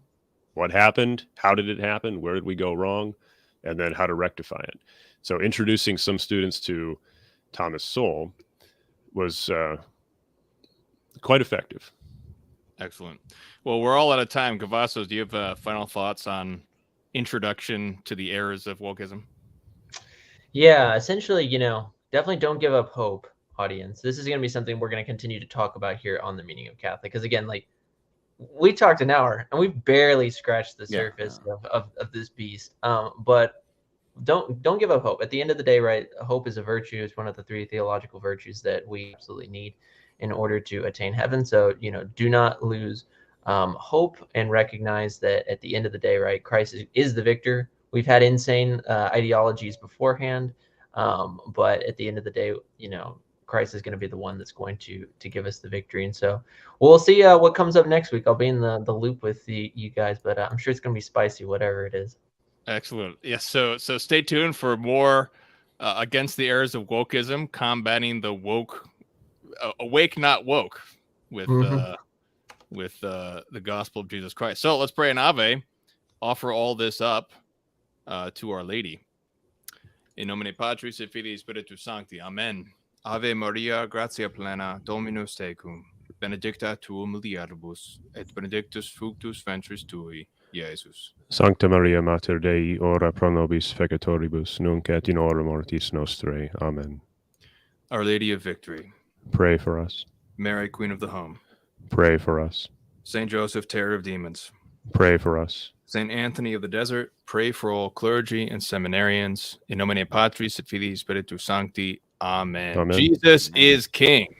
what happened, how did it happen, where did we go wrong, and then how to rectify it. So introducing some students to Thomas Sowell was quite effective. Excellent. Well, we're all out of time. Cavazos, do you have final thoughts on introduction to the errors of wokeism? Yeah, essentially, definitely don't give up hope audience, this is going to be something we're going to continue to talk about here on The Meaning of Catholic. Because again, like, we talked an hour and we've barely scratched the surface of this beast. But don't give up hope. At the end of the day, right, hope is a virtue. It's one of the 3 theological virtues that we absolutely need in order to attain heaven. So, do not lose hope, and recognize that at the end of the day, right, Christ is the victor. We've had insane ideologies beforehand, but at the end of the day, Christ is going to be the one that's going to give us the victory. And so we'll see what comes up next week. I'll be in the loop with you guys, but I'm sure it's going to be spicy, whatever it is. Excellent. Yes. So stay tuned for more against the errors of wokeism, combating the woke, awake not woke, with the gospel of Jesus Christ. So let's pray an Ave, offer all this up to Our Lady. In nomine Patris et Filii Spiritus Sancti. Amen. Ave Maria, gratia plena, Dominus tecum, benedicta tu mulieribus, et benedictus fructus ventris tui, Jesus. Sancta Maria Mater Dei, ora pro nobis peccatoribus, nunc et in hora mortis nostrae. Amen. Our Lady of Victory, pray for us. Mary, Queen of the Home, pray for us. Saint Joseph, Terror of Demons, pray for us. Saint Anthony of the Desert, pray for all clergy and seminarians. In nomine Patris et Filii Spiritus Sancti. Amen. Amen. Jesus is King.